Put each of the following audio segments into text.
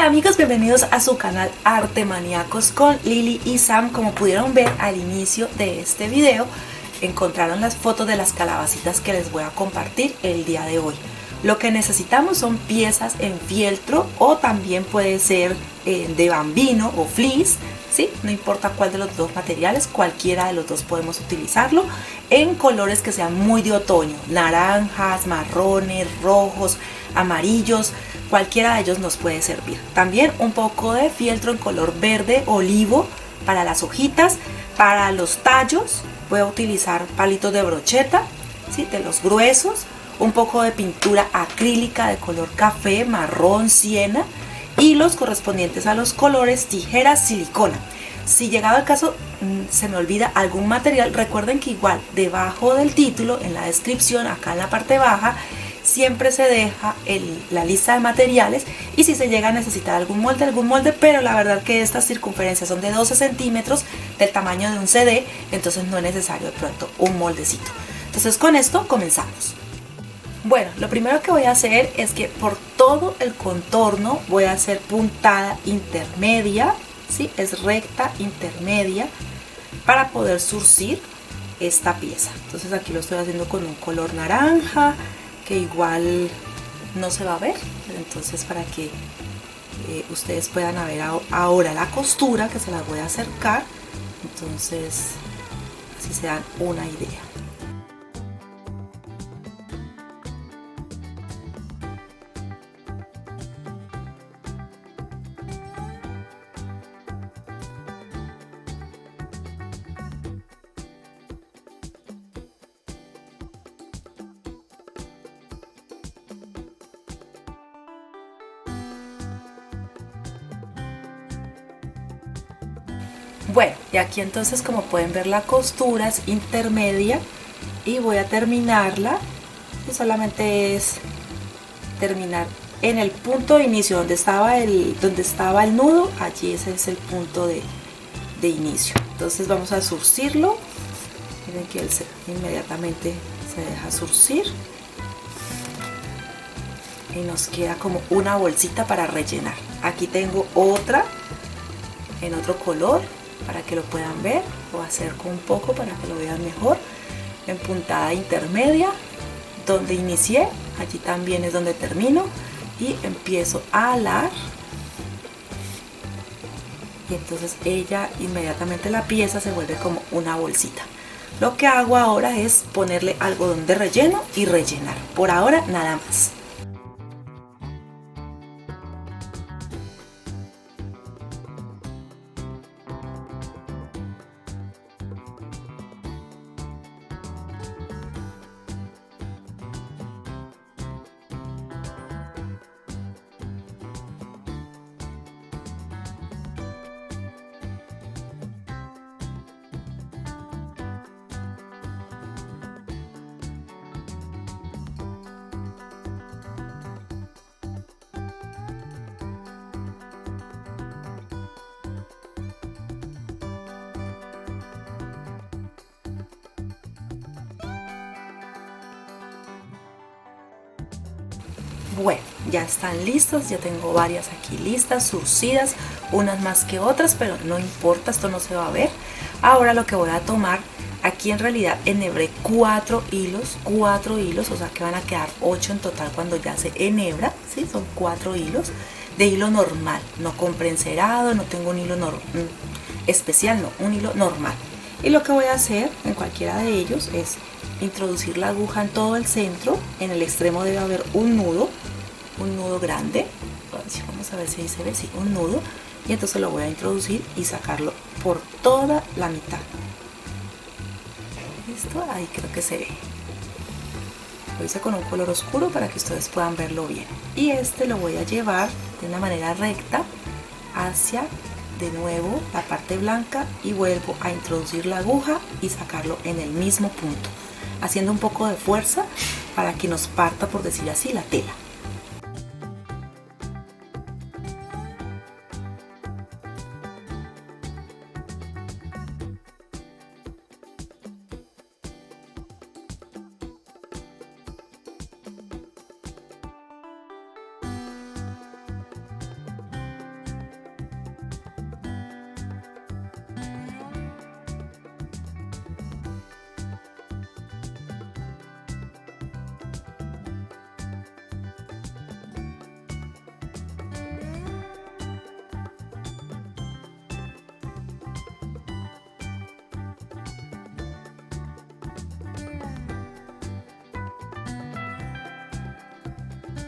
Hola amigos, bienvenidos a su canal Arte Maníacos con Lili y Sam. Como pudieron ver al inicio de este video, encontraron las fotos de las calabacitas que les voy a compartir el día de hoy. Lo que necesitamos son piezas en fieltro o también puede ser de bambino o fleece, ¿sí? No importa cuál de los dos materiales, cualquiera de los dos podemos utilizarlo en colores que sean muy de otoño, naranjas, marrones, rojos, amarillos. Cualquiera de ellos nos puede servir. También un poco de fieltro en color verde olivo para las hojitas. Para los tallos voy a utilizar palitos de brocheta, ¿sí? De los gruesos. Un poco de pintura acrílica de color café, marrón, siena. Y los correspondientes a los colores, tijeras, silicona. Si llegado el caso se me olvida algún material, recuerden que igual debajo del título, en la descripción, acá en la parte baja, siempre se deja la lista de materiales y si se llega a necesitar algún molde, pero la verdad que estas circunferencias son de 12 centímetros del tamaño de un CD, entonces no es necesario de pronto un moldecito. Entonces con esto comenzamos. Bueno, lo primero que voy a hacer es que por todo el contorno voy a hacer puntada intermedia, ¿sí? Es recta intermedia para poder surcir esta pieza. Entonces aquí lo estoy haciendo con un color naranja, que igual no se va a ver, entonces para que ustedes puedan ver ahora la costura, que se las voy a acercar, entonces así se dan una idea. Bueno, y aquí entonces como pueden ver la costura es intermedia y voy a terminarla, y solamente es terminar en el punto de inicio donde estaba el nudo. Allí ese es el punto de inicio. Entonces vamos a surcirlo, miren que él inmediatamente se deja surcir y nos queda como una bolsita para rellenar. Aquí tengo otra en otro color para que lo puedan ver, o acerco un poco para que lo vean mejor, en puntada intermedia donde inicié, allí también es donde termino y empiezo a alar, y entonces ella inmediatamente la pieza se vuelve como una bolsita. Lo que hago ahora es ponerle algodón de relleno y rellenar. Por ahora nada más. Bueno, ya están listos, ya tengo varias aquí listas, surcidas, unas más que otras, pero no importa, esto no se va a ver. Ahora lo que voy a tomar, aquí en realidad enhebré 4 hilos, o sea que van a quedar 8 en total cuando ya se enhebra, ¿sí? Son 4 hilos de hilo normal, no compré encerado, no tengo un hilo especial, no, un hilo normal. Y lo que voy a hacer en cualquiera de ellos es introducir la aguja en todo el centro. En el extremo debe haber un nudo grande. Vamos a ver si ahí se ve, sí, un nudo. Y entonces lo voy a introducir y sacarlo por toda la mitad. ¿Listo? Ahí creo que se ve. Lo hice con un color oscuro para que ustedes puedan verlo bien. Y este lo voy a llevar de una manera recta hacia de nuevo la parte blanca y vuelvo a introducir la aguja y sacarlo en el mismo punto, haciendo un poco de fuerza para que nos parta, por decir así, la tela.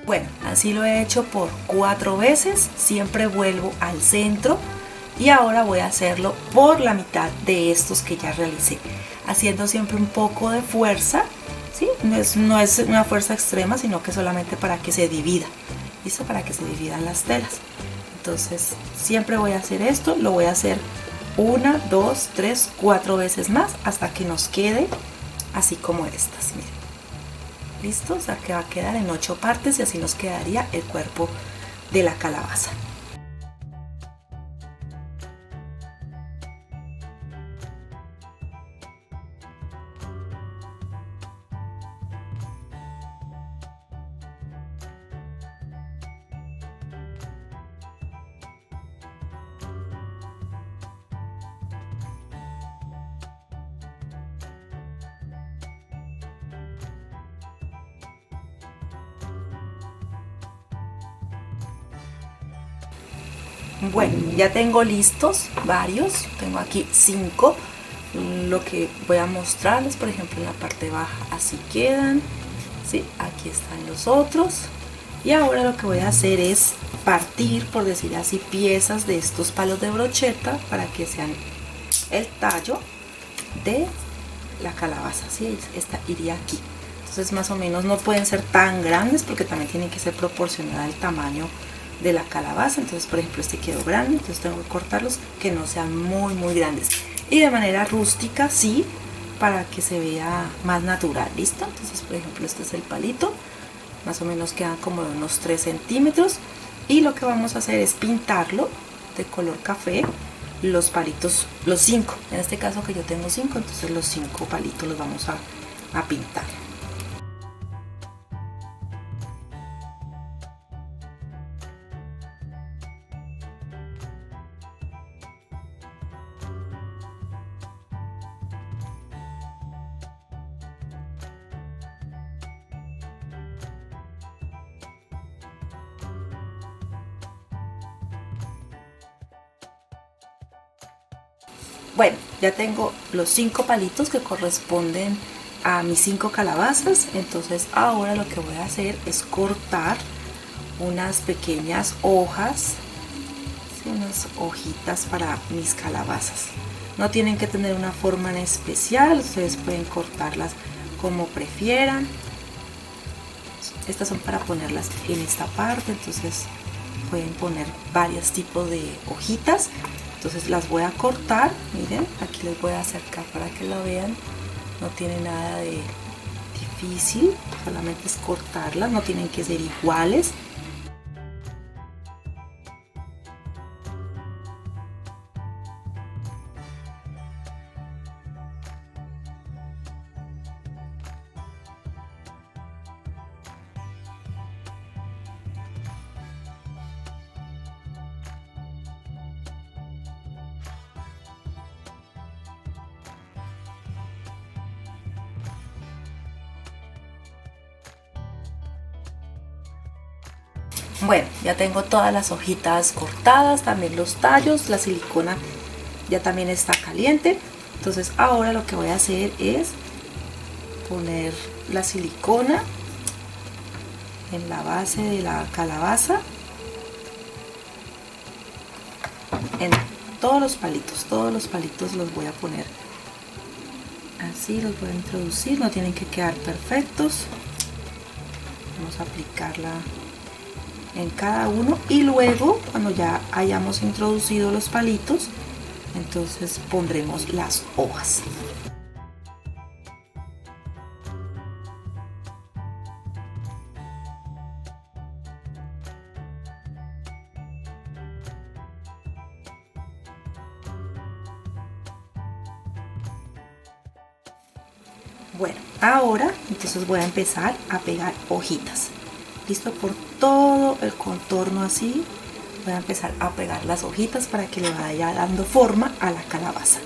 Bueno, así lo he hecho por 4 veces, siempre vuelvo al centro y ahora voy a hacerlo por la mitad de estos que ya realicé, haciendo siempre un poco de fuerza, ¿sí? No es una fuerza extrema, sino que solamente para que se divida, ¿listo? Para que se dividan las telas. Entonces siempre voy a hacer esto, lo voy a hacer 1, 2, 3, 4 veces más hasta que nos quede así como estas, miren. ¿Listo? O sea que va a quedar en 8 partes y así nos quedaría el cuerpo de la calabaza. Bueno, ya tengo listos varios, tengo aquí 5. Lo que voy a mostrarles, por ejemplo, en la parte baja así quedan, ¿sí? Aquí están los otros. Y ahora lo que voy a hacer es partir, por decir así, piezas de estos palos de brocheta para que sean el tallo de la calabaza, ¿sí? Esta iría aquí. Entonces más o menos no pueden ser tan grandes porque también tienen que ser proporcional al tamaño de la calabaza. Entonces, por ejemplo, este quedó grande, entonces tengo que cortarlos que no sean muy grandes y de manera rústica, sí, para que se vea más natural. ¿Listo? Entonces, por ejemplo, este es el palito, más o menos quedan como de unos 3 centímetros y lo que vamos a hacer es pintarlo de color café, los palitos, los 5, en este caso que yo tengo 5, entonces los 5 palitos los vamos a pintar. Bueno, ya tengo los 5 palitos que corresponden a mis 5 calabazas. Entonces ahora lo que voy a hacer es cortar unas pequeñas hojas, ¿sí? Unas hojitas para mis calabazas. No tienen que tener una forma en especial, ustedes pueden cortarlas como prefieran. Estas son para ponerlas en esta parte, entonces pueden poner varios tipos de hojitas. Entonces las voy a cortar, miren, aquí les voy a acercar para que lo vean. No tiene nada de difícil, solamente es cortarlas, no tienen que ser iguales. Bueno, ya tengo todas las hojitas cortadas, también los tallos, la silicona ya también está caliente. Entonces ahora lo que voy a hacer es poner la silicona en la base de la calabaza, en todos los palitos los voy a poner así, los voy a introducir, no tienen que quedar perfectos. Vamos a aplicarla en cada uno y luego cuando ya hayamos introducido los palitos, entonces pondremos las hojas. Bueno, ahora entonces voy a empezar a pegar hojitas. Listo, por todo el contorno así voy a empezar a pegar las hojitas para que le vaya dando forma a la calabaza.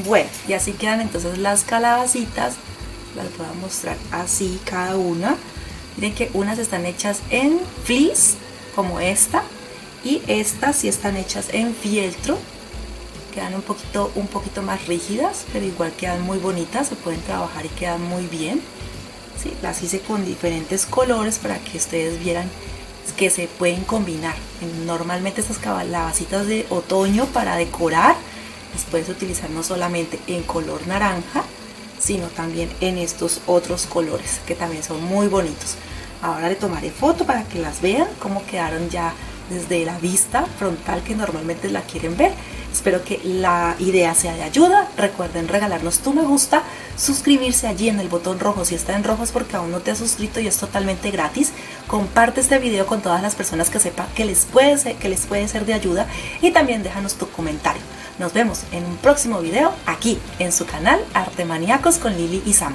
Bueno, y así quedan entonces las calabacitas. Las voy a mostrar así cada una. Miren que unas están hechas en fleece, como esta, y estas sí están hechas en fieltro. Quedan un poquito más rígidas, pero igual quedan muy bonitas, se pueden trabajar y quedan muy bien. Sí, las hice con diferentes colores para que ustedes vieran que se pueden combinar. Normalmente estas calabacitas de otoño para decorar las puedes utilizar no solamente en color naranja, sino también en estos otros colores que también son muy bonitos. Ahora le tomaré foto para que las vean cómo quedaron ya desde la vista frontal que normalmente la quieren ver. Espero que la idea sea de ayuda. Recuerden regalarnos tu me gusta, suscribirse allí en el botón rojo. Si está en rojo es porque aún no te has suscrito y es totalmente gratis. Comparte este video con todas las personas que sepan que les puede ser de ayuda, y también déjanos tu comentario. Nos vemos en un próximo video aquí en su canal Arte Maníacos con Lili y Sam.